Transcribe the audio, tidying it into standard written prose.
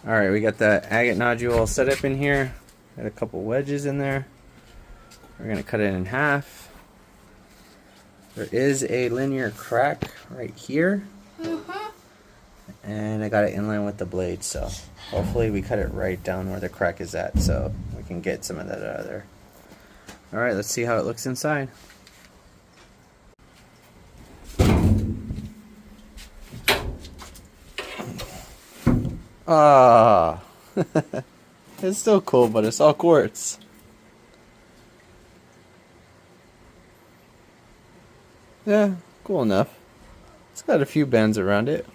Alright, we got the agate nodule set up in here. Got a couple wedges in there. We're going to cut it in half. There is a linear crack right here. And I got it in line with the blade, so hopefully we cut it right down where the crack is at so we can get some of that out of there. Alright, let's see how it looks inside. Ah, it's still cool, but it's all quartz. Yeah, cool enough. It's got a few bends around it.